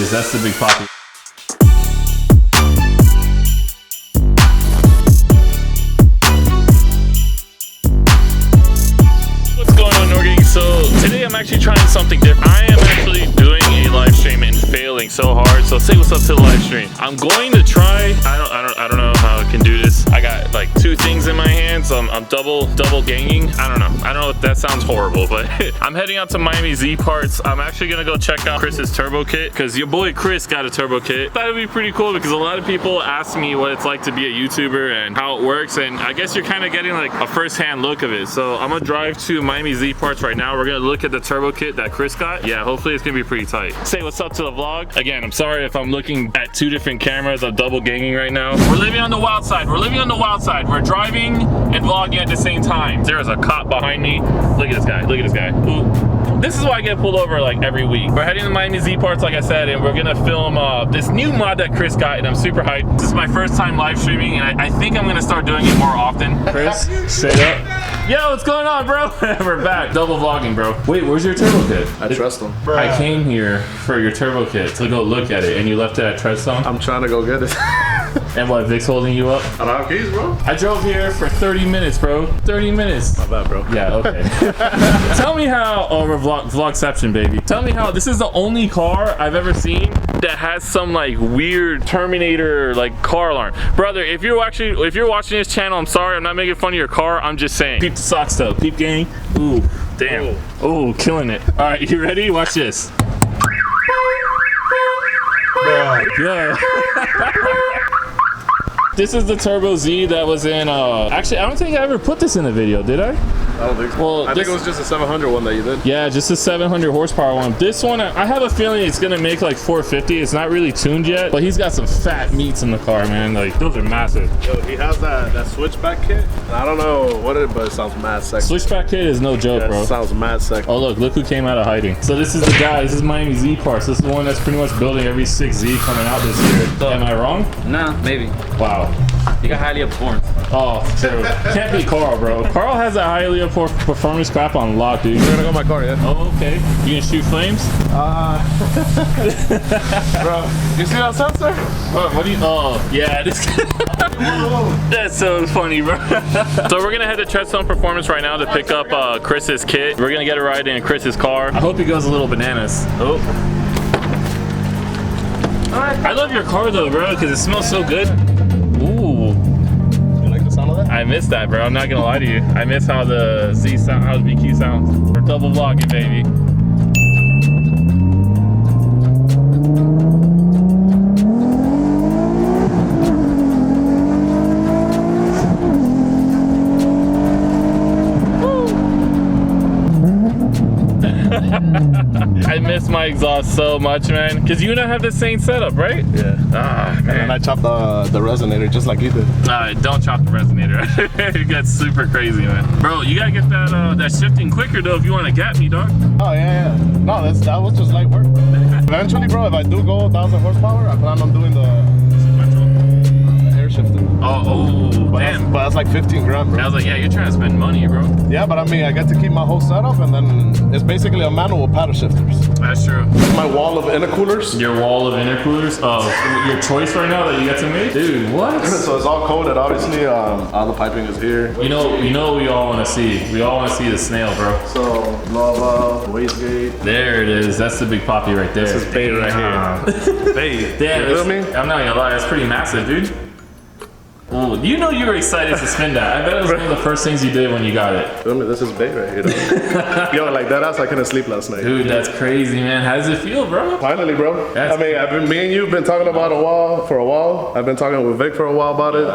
is. That's the big poppy. What's going on, Noir Gang? So today I'm actually trying something different. I am actually doing a live stream and failing so hard. So say what's up to the live stream. I'm going to try. I don't know how I can do this. I got like two things in my hands. I'm double ganging. I don't know if that sounds horrible, but I'm heading out to MiamiZParts. I'm actually gonna go check out Chris's turbo kit because your boy Chris got a turbo kit. That would be pretty cool because a lot of people ask me what it's like to be a YouTuber and how it works, and I guess you're kind of getting like a first-hand look of it. So I'm gonna drive to MiamiZParts right now. We're gonna look at the turbo kit that Chris got. Yeah, hopefully it's gonna be pretty tight. Say what's up to the vlog. Again, I'm sorry if I'm looking at two different cameras. I'm double ganging right now. We're living on the wild side. We're living on the wild side. We're driving and vlogging at the same time. There is a cop behind me. Look at this guy. Look at this guy. Ooh. This is why I get pulled over like every week. We're heading to MiamiZParts, like I said, and we're gonna film this new mod that Chris got, and I'm super hyped. This is my first time live streaming, and I think I'm gonna start doing it more often. Chris, straight up. Yo, what's going on, bro? We're back. Double vlogging, bro. Wait, where's your turbo kit? I trust him. I came here for your turbo kit to go look at it, and you left it at Treadstone? I'm trying to go get it. And what, Vic's holding you up? I don't have keys, bro. I drove here for 30 minutes, bro. 30 minutes. Not bad, bro. Yeah, okay. Tell me how, oh, we're vlogception, baby. Tell me how, this is the only car I've ever seen that has some like weird Terminator like car alarm. Brother, if you're watching this channel, I'm sorry, I'm not making fun of your car, I'm just saying. Peep the socks though, peep gang. Ooh, damn. Ooh, killing it. All right, you ready? Watch this. Yeah. This is the Turbo Z that was in, actually, I don't think I ever put this in a video, did I? I don't think so. Well, I think it was just a 700 one that you did. Yeah, just a 700 horsepower one. This one, I have a feeling it's gonna make like 450. It's not really tuned yet, but he's got some fat meats in the car, man. Like, those are massive. Yo, he has that switchback kit. And I don't know what it is, but it sounds mad sexy. Switchback kit is no joke, Yeah, bro. it sounds mad sexy. Oh, look who came out of hiding. So this is the guy, this is MiamiZParts. This is the one that's pretty much building every 6Z coming out this year. Am I wrong? Nah, maybe. Wow. You got highly performed. Oh, true. Can't be Carl, bro. Carl has that highly performance crap on lock, dude. We're gonna go in my car, yeah? Oh, okay. You gonna shoot flames? Bro, you see that sensor? What do you, oh, yeah, this that's so funny, bro. So we're gonna head to Treadstone Performance right now to pick up Chris's kit. We're gonna get a ride in Chris's car. I hope he goes a little bananas. Oh. I love your car though, bro, because it smells so good. Ooh. You like the sound of that? I miss that, bro. I'm not gonna lie to you. I miss how the Z sound, how the BQ sounds. We're double vlogging, baby. I miss my exhaust so much, man. Cause you and I have the same setup, right? Yeah. Ah, man. And I chopped the resonator just like you did. Don't chop the resonator. It gets super crazy, man. Bro, you gotta get that shifting quicker though if you want to gap me, dog. Oh yeah. No, that was just light work, bro. Eventually, bro, if I do go 1,000 horsepower, I plan on doing the air shifter. Oh, damn. But that's like 15 grand, bro. I was like, yeah, you're trying to spend money, bro. Yeah, but I mean, I get to keep my whole setup, and then it's basically a manual paddle shifters. That's true. My wall of intercoolers. Your wall of intercoolers? Oh, your choice right now that you get to make? Dude, what? So it's all coded, obviously. All the piping is here. You know what we all want to see. We all want to see the snail, bro. So, lava, wastegate. There it is. That's the big poppy right there. This is bait right here. Bait. Damn, You feel me? I'm not gonna lie, that's pretty massive, dude. Ooh, you know you were excited to spin that. I bet it was one of the first things you did when you got it. Feel me? This is bait right here, though. Yo, like that ass, I couldn't sleep last night. Dude, that's crazy, man. How does it feel, bro? Finally, bro. That's me and you have been talking about a wall for a while. I've been talking with Vic for a while about it.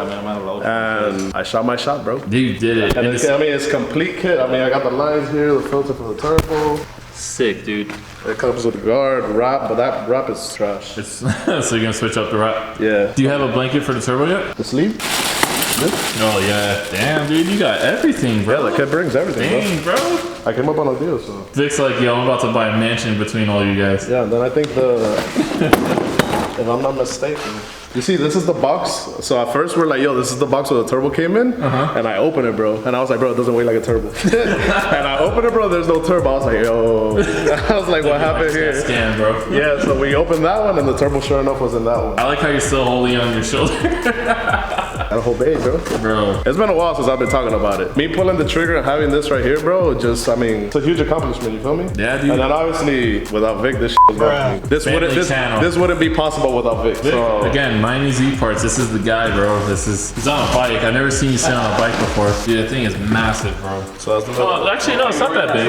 And I shot my shot, bro. Dude, you did it. And it's complete kit. I mean, I got the lines here, the filter for the turbo. Sick, dude. It comes with a guard, wrap, but that wrap is trash. So you're gonna switch up the wrap? Yeah. Do you have a blanket for the turbo yet? The sleeve? Oh yeah. Damn, dude, you got everything, bro. Yeah, the kit brings everything, Dang, bro. I came up on a deal, so. Vic's like, yo, I'm about to buy a mansion between all you guys. Yeah, and then I think the if I'm not mistaken. You see, this is the box. So at first we're like, yo, this is the box where the turbo came in. And I open it, bro. And I was like, bro, it doesn't weigh like a turbo. And I open it, bro, there's no turbo. I was like, yo. I was like, what happened here? Scan, bro. Yeah, so we opened that one and the turbo sure enough was in that one. I like how you're still holding on your shoulder. Gotta obey, bro. Bro. It's been a while since I've been talking about it. Me pulling the trigger and having this right here, bro, just, I mean, it's a huge accomplishment, you feel me? Yeah, dude. And then obviously, without Vic, this was not this wouldn't be possible without Vic. So. Again, MiamiZParts, this is the guy, bro. He's on a bike. I've never seen you sit on a bike before. Dude, that thing is massive, bro. So that's the Actually, no, it's not that big.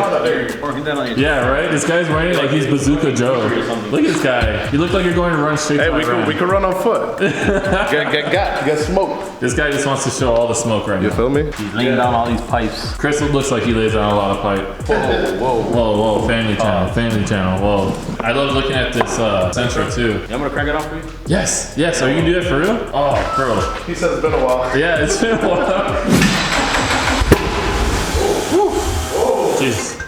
Yeah, right? This guy's running like he's Bazooka Joe. Look at this guy. You look like you're going to run straight to my ground. we could run on foot. get smoked. This guy just wants to show all the smoke right now. You feel me? He's laying down all these pipes. Chris looks like he lays down a lot of pipe. Whoa, family channel, whoa. I love looking at this Sentra too. I'm gonna crank it off for you? Yes, are you gonna do that for real? Oh, bro. He said it's been a while. Yeah, it's been a while. Jeez.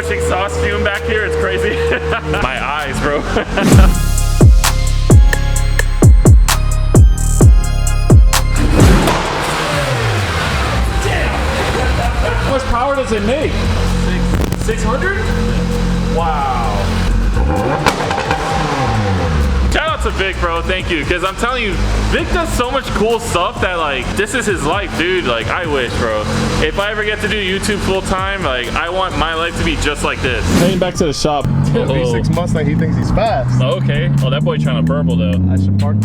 Exhaust fume back here, it's crazy. My eyes, bro. Damn! How much power does it make? 600? Wow. Shout out to Vic, bro. Thank you. Because I'm telling you, Vic does so much cool stuff that, like, this is his life, dude. Like, I wish, bro. If I ever get to do YouTube full time, like, I want my life to be just like this. Heading back to the shop. V6 Mustang, he thinks he's fast. Oh, okay. Oh, that boy trying to purple, though. I should park.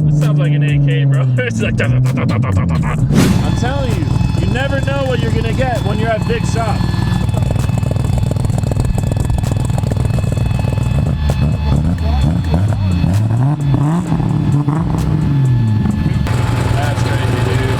This sounds like an AK, bro. It's like, da, da, da, da, da, da, da, da. I'm telling you, you never know what you're gonna get when you're at Vic's shop. That's crazy, dude.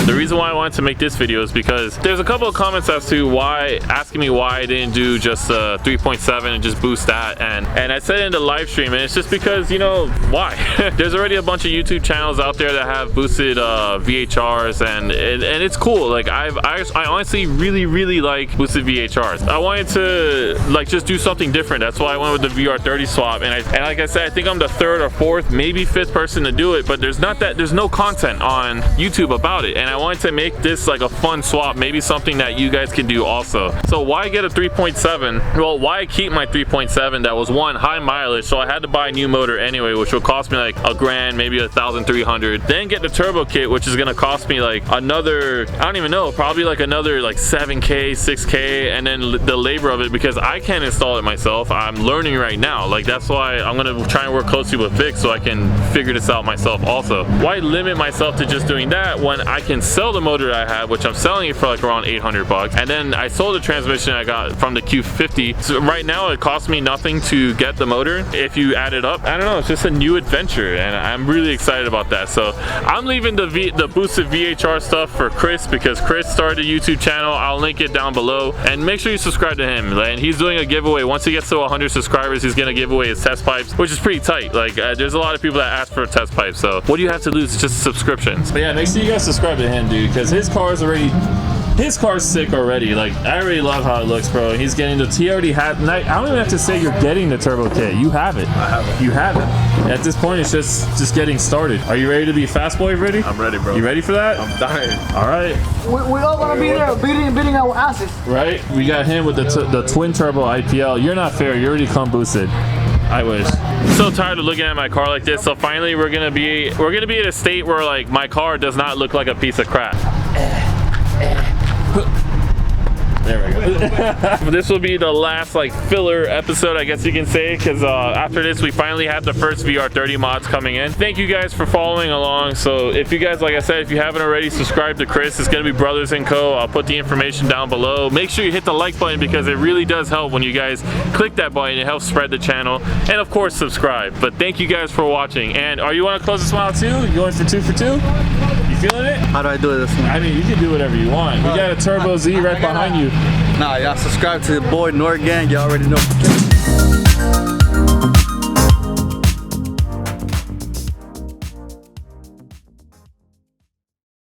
The reason why I wanted to make this video is because there's a couple of comments as to asking me why I didn't do just 3.7 and just boost that, and I said it in the live stream, and it's just because, you know, why? There's already a bunch of YouTube channels out there that have boosted VHRs, and it's cool. Like I honestly really like boosted VHRs. I wanted to like just do something different. That's why I went with the VR30 swap, and like I said, I think I'm the 3rd or 4th, maybe 5th person to do it, but there's no content on YouTube about it, and I wanted to make this like a fun swap, maybe something that you guys can do also. So why get a 3.7? Well, why keep my 3.7 that was one high mileage, so I had to buy a new motor anyway, which would cost me like $1,000, maybe $1,300. Then get the turbo kit, which is gonna cost me like another, I don't even know, probably like another like 7K, 6K, and then the labor of it, because I can't install it myself. I'm learning right now. Like that's why I'm gonna try and work closely with Vic so I can figure this out myself also. Why limit myself to just doing that when I can sell the motor that I have, which I'm selling it for like around 800 bucks, and then I sold the transmission I got from the Q50. So right now it costs me nothing to get the motor. If you add it up, I don't know, it's just a new adventure, and I'm really excited about that. So I'm leaving the boosted VHR stuff for Chris, because Chris started a YouTube channel. I'll link it down below, and make sure you subscribe to him. And he's doing a giveaway. Once he gets to 100 subscribers, he's gonna give away his test pipes, which is pretty tight. Like there's a lot of people that ask for a test pipe, so what do you have to lose? It's just subscriptions. But yeah, make sure you guys subscribe to him, dude, because his car's sick already. Like I already love how it looks, bro. He's getting he already had, I don't even have to say you're getting the turbo kit. You have it. I have it. You have it. At this point, it's just getting started. Are you ready to be fast boy ready? I'm ready, bro. You ready for that? I'm dying. All right. We all gonna be there beating our asses. Right? We got him with the twin turbo IPL. You're not fair. You already come boosted. I wish. So tired of looking at my car like this. So finally we're gonna be at a state where like my car does not look like a piece of crap. There we go. This will be the last like filler episode, I guess you can say, because after this we finally have the first VR30 mods coming in. Thank you guys for following along. So if you guys, like I said, if you haven't already, subscribe to Chris. It's gonna be Brothers & Co. I'll put the information down below. Make sure you hit the like button because it really does help when you guys click that button. It helps spread the channel, and of course subscribe. But thank you guys for watching. And you want to close this one out too? You going for 2 for 2? You feeling it? How do I do this one? I mean, you can do whatever you want. We got a Turbo Z right behind you. Nah, y'all subscribe to the boy Noir Gang. Y'all already know.